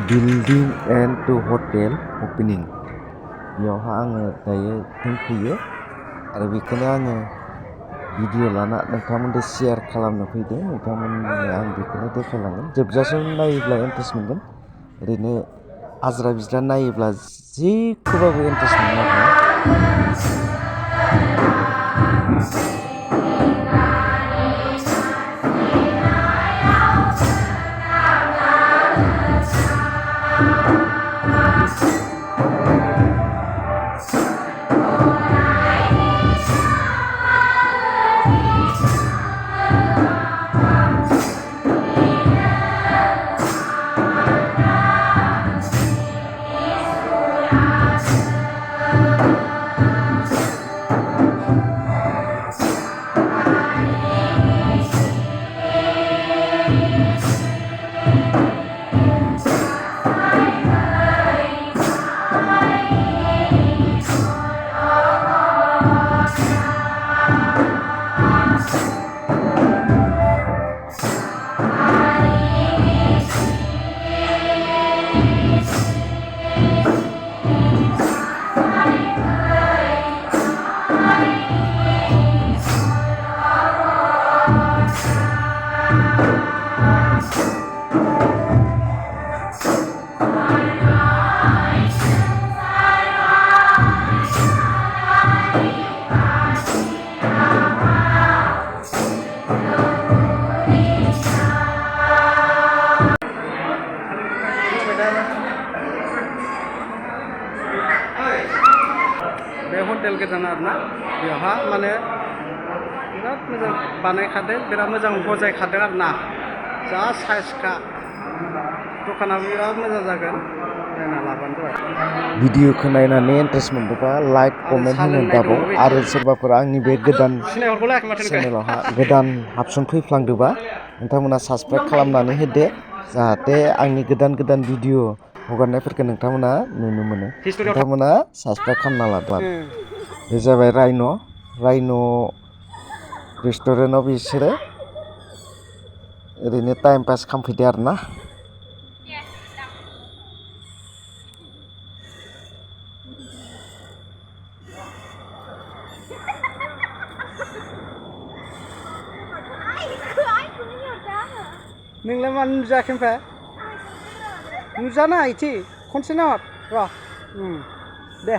building and to hotel opening बेयावहा आङो दायो दंफैयो आरो बेखौनो आङो भिडिअ लाना नोंथांमोनजों शेयार खालामनो फैदों। नोंथांमोननो आं बेखौनो देखायलांगोन। जोबजासिम नायोब्ला इन्टारेस्ट मोनगोन। ओरैनो आज्रा बिज्रा नायोब्ला जेखौबाबो इन्टारेस्ट मोनो आरो बे हटेल गोदान आरोना बेवहा माने बिराद मोजां बानायखादों, बिराद मोजां बजायखादों आरोना। जा साइजखा दखानाबो बिराद मोजां जागोन, नायना लाबानो जाबाय। भिडिअखौ नायनानै इन्टारेस्ट मोनदोंबा लाइक कमेन्ट होनो दाबाव आरो सोरबाफोर आंनि बे गोदान चेनेलावहा गोदान हाबसन फैफ्लांदोंबा नोंथांमोना साबसक्राइब खालामनानै होदो, जाहाथे आंनि गोदान गोदान भिडिअ हगारनायफोरखौ नोंथांमोना नुनो मोनो। नोंथांमोना साबसक्राइब खालामना लादो। बे जाबाय राइन' रेस्टुरेन्टआव बिसोरो ओरैनो टाइम पास खालामफैदो आरोना। नोंलाय मानो नुजायाखै ओमफ्राय? नुजाना इथि खनसे नाहर र' दे।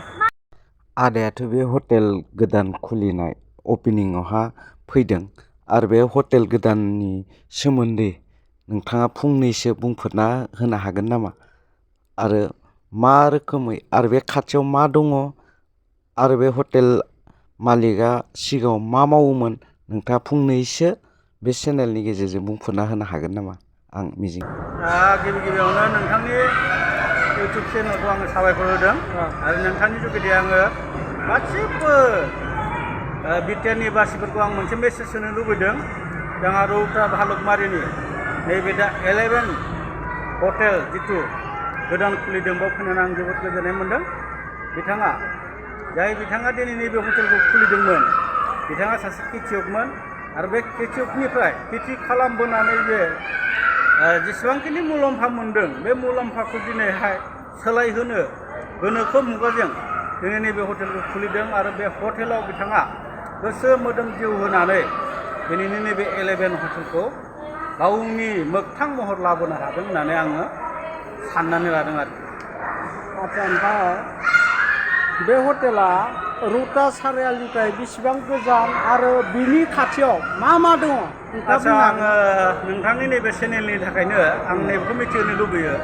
आदायाथ' बे हटेल गोदान खुलिनाय अपेनिंआवहा फैदों आरो बे हटेल गोदाननि सोमोन्दै नोंथाङा फंनैसो बुंफोरना होनो हागोन नामा? आरो मा रोखोमै आरो बे खाथियाव मा दङ आरो बे हटेल मालिकआ सिगाङाव मा मावोमोन नोंथाङा फंनैसो बे चेनेलनि गेजेरजों बुंफोरना होनो हागोन नामा? आं मिजिं गिबि गिबियावनो नोंथांनि इउटुब चेनेलखौ आङो साबायखर होदों आरो नोंथांनि जुगेदि आङो गासिबो बिटिआरनि बासिफोरखौ आं मोनसे मेसेज होनो लुबैदों। जोंहा रौता भालुकमारिनि नैबे दा 11 हटेल जिथु गोदान खुलिदों बाव फैनानै आं जोबोद गोजोननाय मोन्दों। बिथाङा दिनै नैबे हटेलखौ खुलिदोंमोन, बिथाङा सासे खेथियकमोन आरो बे खेथियकनिफ्राय खेथि खालामबोनानै जे जेसेबांखिनि मुलाम्फा मोन्दों बे मुलाम्फाखौ दिनैहाय सोलायहोनो गोनोखो मुगाजों दिनै नैबे हटेलखौ खुलिदों आरो बे हटेलाव बिथाङा गोसो मोदोम जिउ होनानै दिनैनि नैबे 11 हटेलखौ गावनि मोगथां महर लाबोनो हादों होननानै आङो साननानै लादों आरो। आच्चा, ओमफ्राय बे हटेला रौता सारियालिनिफ्राय बेसेबां गोजान आरो बिनि खाथियाव मा मा दङ? आच्चा, आङो नोंथांनि नैबे चेनेलनि थाखायनो आं नैबेखौ मिथिहोनो लुबैयो।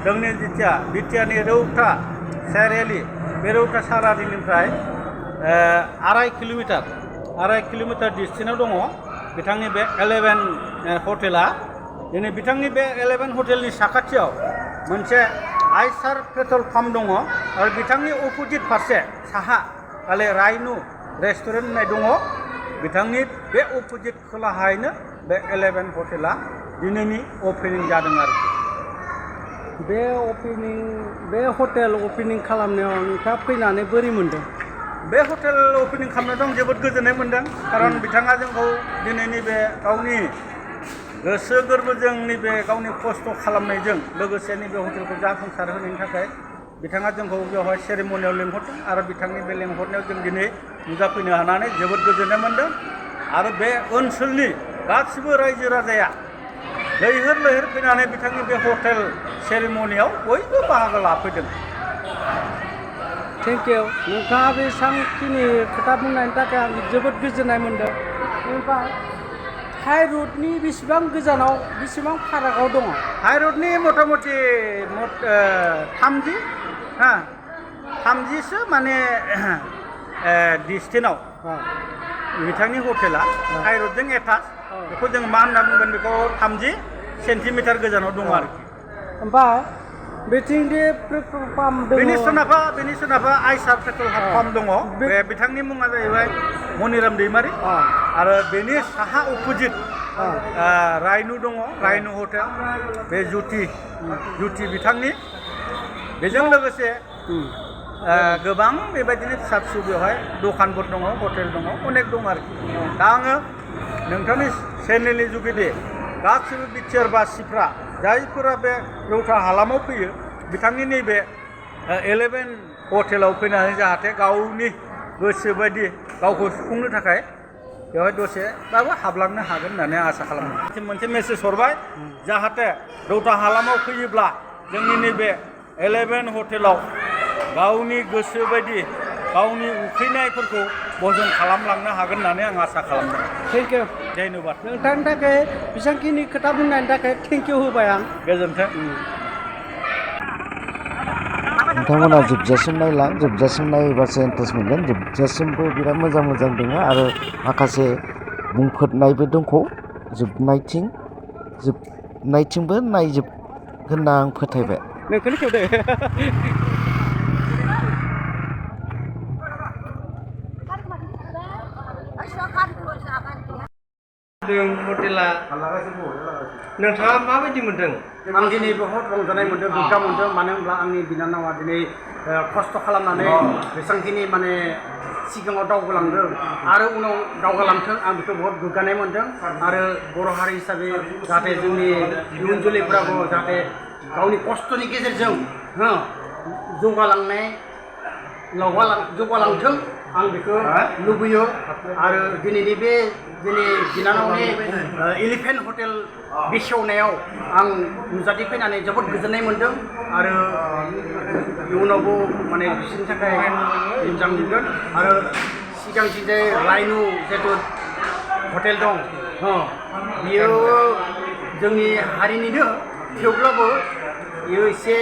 जोंनि जिथिया बिटिआरनि रौता सारियालि, बे रौता सारियालिनिफ्राय 2.5 किल'मिटार डिस्टेन्सआव दङ बिथांनि बे 11 हटेला। दिनै बिथांनि बे 11 हटेलनि साखाथियाव मोनसे आइसार पेट्रल पाम्प दङ आरो बिथांनि अपोजिट फारसे साहा खालि राइन' रेस्टुरेन्ट होननाय दङ। बिथांनि बे अपोजिट खोलाहायनो बे 11 हटेला दिनैनि अपेनिं जादों आरोखि। बे हटेल अपेनिं खालामनायाव नोंथाङा फैनानै बोरै मोन्दों? बे हटेल अपेनिं खालामनायाव आं जोबोद गोजोननाय मोन्दों, खारन बिथाङा जोंखौ दिनैनि बे गावनि गोसो गोरबोजों नैबे गावनि खस्थ' खालामनायजों लोगोसे नैबे हटेलखौ जाफुंसार होनायनि थाखाय बिथाङा जोंखौ बेवहाय सेरेमनियाव लेंहरदों आरो बिथांनि बे लेंहरनायाव जों दिनै नुजाफैनो हानानै जोबोद गोजोननाय मोनदों आरो बे ओनसोलनि गासिबो रायजो राजाया लैहोर लैहोर फैनानै बिथांनि बे हटेल सेरेमनियाव बयबो बाहागो लाफैदों। थेंक इउ नोंथाङा बेसेबांखिनि खोथा बुंनायनि थाखाय आं जोबोद गोजोननाय मोनदों। ओमफ्राय हाइ रडनि बेसेबां गोजानाव बेसेबां फारागाव दङ? हाइ रडनि मथा मथि 30 माने डिस्टेन्सआव बिथांनि हटेला हाइ रडजों एटाच बेखौ जों मा होनना बुंगोन बेखौ 30 सेन्टिमिटार गोजानाव दङ आरोखि। ओमफ्राय बेथिंदि पेट्रल पाम्प दङ बेनि सोनाबहा आइसार पेट्रल पाम्प दङ। बे बिथांनि मुङा जाहैबाय मनिराम दैमारि आरो बेनि साहा अपोजिट रायनु दङ, रायनु हटेल बे जुति बिथांनि बेजों लोगोसे गोबां बेबायदिनो फिसा फिसौ बेवहाय दखानफोर दङ, हटेल दङ, अनेक दङ आरोखि। दा आङो नोंथांनि चेनेलनि जुगेदि गासिबो बिटिआर बासिफ्रा जायफोरा बे रौता हालामाव फैयो बिथांनि नैबे 11 हटेलाव फैनानै जाहाथे गावनि गोसो बायदि गावखौ सुफुंनो थाखाय बेवहाय दसेबाबो हाबलांनो हागोन होननानै आसा खालामो। मोनसे मेसेज हरबाय जाहाथे रौता हालामाव फैयोब्ला जोंनि नैबे 11 हटेलाव गावनि गोसो बायदि गावनि उखैनायफोरखौ भजन खालामलांनो हागोन होननानै आं आसा खालामदों। थेंक इउ धन्यबाद। नोंथांनि थाखाय बेसेबांखिनि खोथा बुंनायनि थाखाय थेंक इउ होबाय आं। गोजोन्थों। नोंथांमोना जोबजासिम नायलां, जोबजासिम नायोबासो इन्टारेस्ट मोनगोन। जोबजासिमबो बिराद मोजां मोजां दङ आरो माखासे बुंफोरनायबो दंख' जोबनायथिंबो नायजोबगोन होनना आं फोथायबाय। नोंखौनो खेवदो। हटेला नोंथाङा माबायदि मोनदों? आं दिनै बहुत रंजानाय मोनदों, गोग्गा मोनदों। मानो होनब्ला आंनि बिनानावा दिनै खस्थ' खालामनानै बेसेबांखिनि माने सिगाङाव दावगालांदों आरो उनाव दावगालांथों आं बेखौ बहुत गोग्गानाय मोनदों। आरो बर' हारि हिसाबै जाहाथे जोंनि इयुन जोलैफ्राबो जाहाथे गावनि खस्थ'नि गेजेरजों जौगालांथों आं बेखौ लुबैयो। आरो दिनैनि बे जोंनि बिनानावनि 11 हटेल बेखेवनायाव आं नुजाथिफैनानै जोबोद गोजोननाय मोनदों आरो इयुनावबो माने बिसोरनि थाखाय मोजां मोनगोन। आरो सिगांथिंजाय रायनु जितु हटेल दं बियो जोंनि हारिनिनो, थेवब्लाबो बियो एसे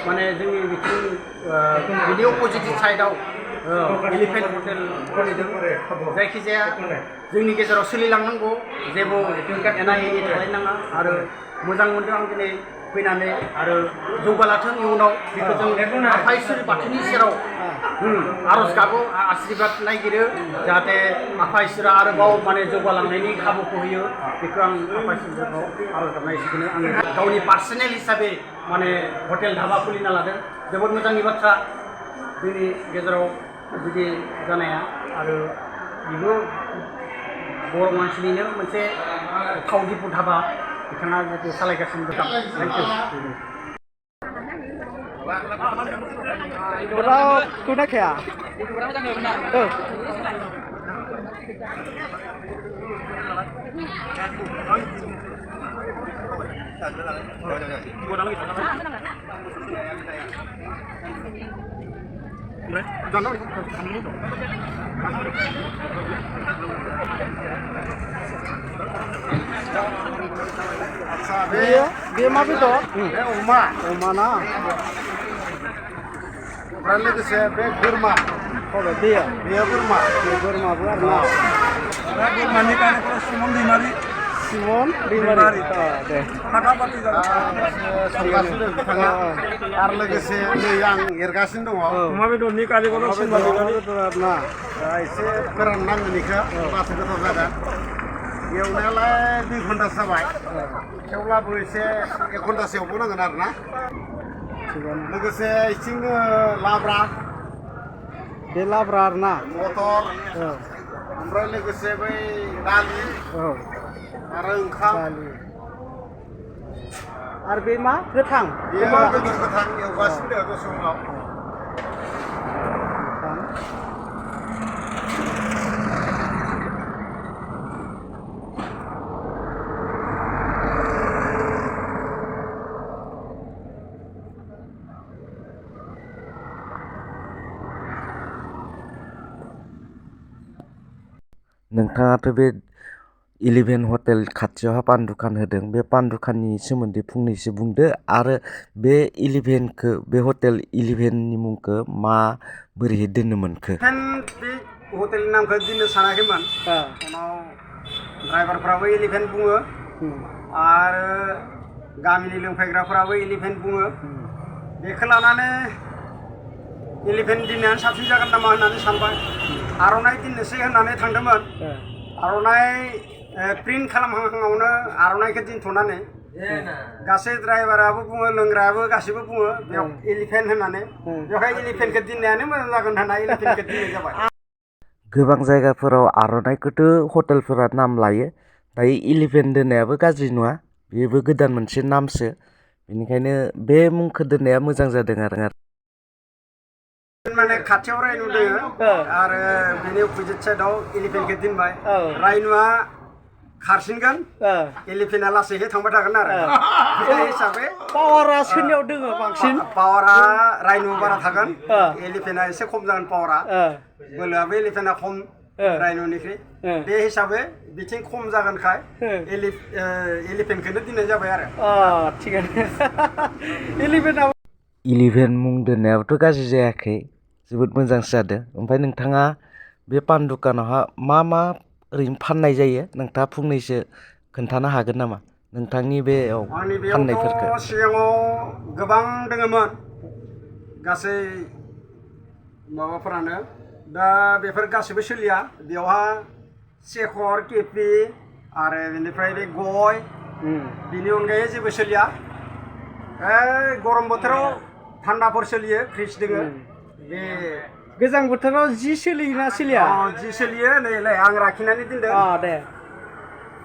माने जोंनि बिथिं बिनि अपोजिट साइडआव 11 हटेल खुलिदों। जायखिजाया जोंनि गेजेराव सोलिलांनांगौ, जेबो एना एनि थालायनाङा। आरो मोजां मोनदों आं दिनै फैनानै आरो जौगालाथों इयुनाव बेखौ जों आफा इसोर बाथौनि सेराव आर'ज गाबो, आशीर्बाद नागिरो जाहाथे आफा इसोरा आरोबाव माने जौगालांनायनि खाबुखौ होयो। बेखौ आं आफा इसोरखौ आर'ज गाबनाय एसेखौनो आं गावनि पार्सनेल हिसाबै माने हटेल धाबा खुलिना लादों। जोबोद मोजांनि बाथ्रा जोंनि गेजेराव बिदि जानाया। आरो बेबो बर' मानसिनिनो मोनसे थाव दिपु धाबा बिथाङा जितु सालायगासिनो दं। Thank you. Kau nak kaya? Dia apa itu? अमा ना? ओमफ्राय लोगोसे बे बोरमा बेयो बोरमा बोरमाबो आरो ना। बोरमानि गायनायखौ सिमन दैमारि दे फाटाफाटि संगासिनो बिथाङा आरो लोगोसे नै आं एरगासिनो दङ अमा बेदरनि कारिगरआव सिमला दैमारि ना एसे फोराननांगोन बेखौ होमबासो गोथाव जागोन। एवनायालाय 2 घन्टासो जाबाय, थेवब्लाबो एसे 1 घन्टासो एवबावनांगोन आरो ना। लोगोसे इथिं लाब्रा, बे लाब्रा आरो ना मटर, ओमफ्राय लोगोसे बै दालि आरो ओंखाम आरो बे मा गोथां बेयो गोथां एवगासिनो दङ दसे उनाव नोंथाङाथ' बे 11 हटेल खाथियावहा पान दुखान होदों बे पान दुखाननि सोमोन्दै फंनैसो बुंदो आरो बे 11खौ बे हटेल 11नि मुंखौ बोरैहाय दोननो मोनखो बे हटेलनि नामखौ दिननो सानाखैमोन उनाव ड्राइभारफ्राबो 11 बुङो आरो गामिनि लोंफैग्राफोराबो 11 बुङो बेखौ लानानै 11 दिनानो साबसिन जागोन नामा होननानै सानबाय आर'नाइ दिननोसै होननानै थांदोंमोन आर'नाइ प्रिन्ट खालामहांहांआवनो आर'नाइखौ दिनथ'नानै गासै ड्राइभाराबो बुङो लोंग्रायाबो गासैबो बुङो बेयाव 11 होननानै बेवहाय 11खौ दिननायानो मोजां जागोन होनना 11खौ दिननाय जाबाय गोबां जायगाफोराव आर'नाइखौथ' हटेलफोरा नाम लायो दायो 11 दोननायाबो गाज्रि नङा बेबो गोदान मोनसे नामसो बेनिखायनो बे मुंखौ दोननाया मोजां जादों आरो माने खाथियाव रायनु दोङो आरो बेनि अपोजिट साइडआव 11खौ दोनबाय रायनुआ खारसिनगोन 11आ लासैहै थांबाय थागोन आरो बे हिसाबै पावारा सोरनियाव दोङो बांसिन पावारा रायनु बारा थागोन 11आ एसे खम जागोन पावारा बोलोआबो 11आ खम रायनुनिख्रुइ बे हिसाबै बिथिं खम जागोनखाय 11खौनो दोननाय जाबाय आरो थिगानो 11 मुं दोननायाबोथ' गाज्रि जायाखै जोबोद मोजांसो जादों ओमफ्राय नोंथाङा बे पान दुकानावहा मा ओरैनो फाननाय जायो नोंथाङा फंनैसो खोन्थानो हागोन नामा नोंथांनि बेयाव फाननायफोरखौ सिगाङाव गोबां दङमोन गासै माबाफोरानो दा बेफोर गासैबो सोलिया बेवहा सेखर केपि आरो बेनिफ्राय बे गय बिनि अनगायै जेबो सोलिया गरम बोथोराव थान्दाफोर सोलियो फ्रिज दोङो बे गोजां बोथोराव जि सोलियोना सोलिया जि सोलियो नैलाय आं लाखिनानै दोनदों दे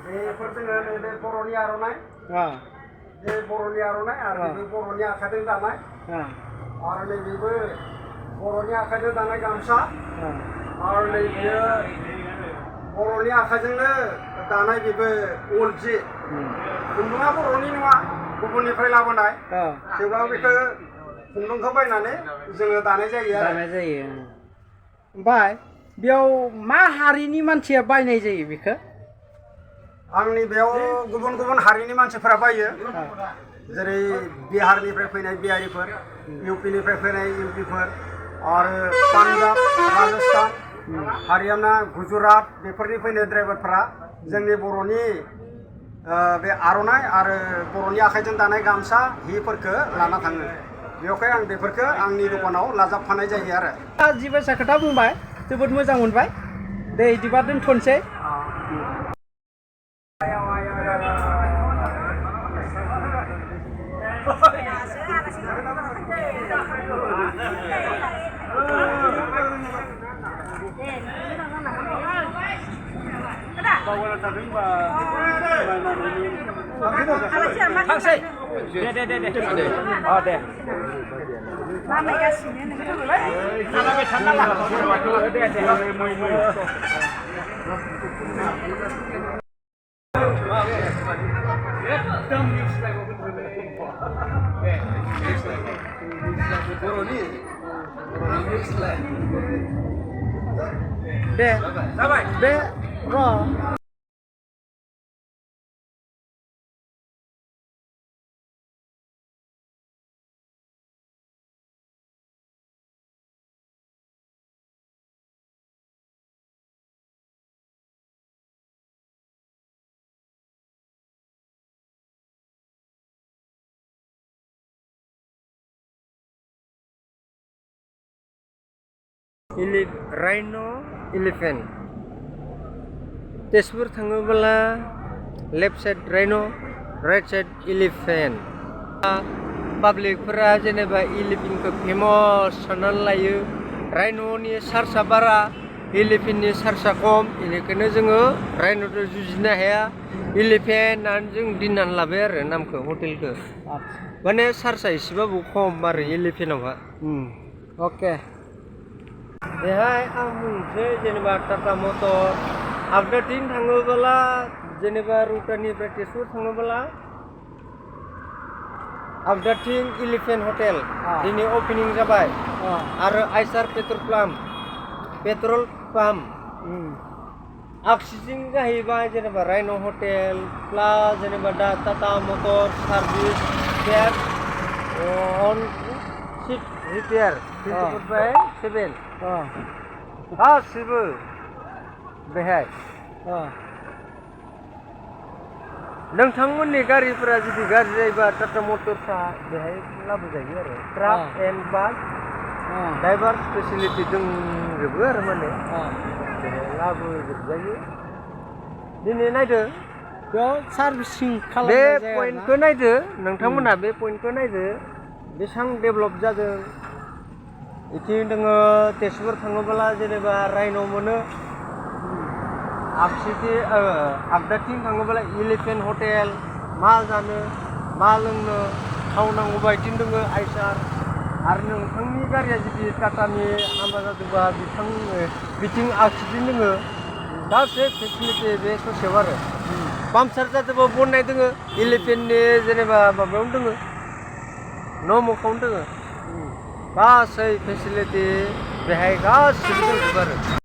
बेफोर दोङो नैबे बर'नि आर'नाइ बे बर'नि आर'नाइ आरो बे बर'नि आखाइजों दानाय आरो नैबेबो बर'नि आखाइजों दानाय गामसा आरो नैबेयो बर'नि आखाइजोंनो दानाय बेबो उल जि खुन्दुङा बर'नि नङा गुबुननिफ्राय लाबोनाय थेवब्लाबो बेखौ खुन्दुंखौ बायनानै जोङो दानाय जायो ओमफ्राय बेयाव मा हारिनि मानसिया बायनाय जायो बेखौ आंनि बेयाव गुबुन गुबुन हारिनि मानसिफोरा बायो जेरै बिहारनिफ्राय फैनाय बिहारिफोर इउपिनिफ्राय फैनाय इउपिफोर आरो पान्जाब राजस्थान हारियाना गुजरात बेफोरनि फैनाय ड्राइभारफोरा जोंनि बर'नि बे आर'नाइ आरो बर'नि आखाइजों दानाय गामसा हिफोरखौ लाना थाङो बेवहाय आं बेफोरखौ आंनि दखानाव लाजाबफानाय जायो आरो जि बायसा खोथा बुंबाय जोबोद मोजां मोनबाय दे बिदिबा दोनथ'नोसै थांसै दे दे मामायगासिनो थालाबाय थानाङा दे दे जाबाय बे र' राइनो 11 तेजपुर थाङोब्ला left side rhino right side 11 पाब्लिकफोरा जेनेबा 11खौ फेमास साननानै लायो राइनोनि चार्जआ बारा इलिफेन्टनि चार्जआ खम बेनिखायनो जोङो राइन'जों जुजिनो हाया इलिफेन्ट होननानै जों दोननानै लाबाय आरो नामखौ हटेलखौ माने चार्जआ एसेबाबो खम आरो इलिफेन्टआवहा अके बेहाय आं बुंनोसै जेनेबा टाटा मटर आगदाथिं थाङोबोला जेनेबा रुटानिफ्राय तेजपुर थाङोबोला आगदाथिं इलिफेन्ट हटेल दिनै अपेनिं जाबाय आरो आइसार पेट्रल पाम्प आगसिथिं जाहैबाय जेनेबा राइन' हटेल प्लास जेनेबा दा टाटा मटर सार्भिस केब अन सिट रिपेयार 24/7 गासिबो बेहाय नोंथांमोननि गारिफोरा जुदि गाज्रि जायोबा टाटा मटरफ्रा बेहाय लाबोजायो आरो truck and bus driver facility दंजोबो आरो माने बेहाय लाबोजोबजायो दिनै नायदो बेयाव सार्भिसिं बे खालामनाय जाया पइन्टखौ नायदो नोंथांमोना बे पइन्टखौ नायदो बेसेबां डेभेलप जादों इथिं दोङो तेजपुर थाङोब्ला जेनेबा राइन' मोनो आगदाथिं थाङोब्ला इलिफेन्ट हटेल मा जानो मा लोंनो थाव नांगौ बायदि दोङो आइसार आरो नोंथांनि गारिया जुदि टाटानि हामा जादोंबा बिथिं आगसिथिं दोङो गासै फेसिलिटि बे ससेयाव आरो पाम्पसार जादोंबा बननाय दोङो इलिफेन्टनि जेनेबा माबायावनो दोङो न' मोखाङावनो दोङो गासै फेसिलिटि बेहाय गासिबो दंजोबो आरो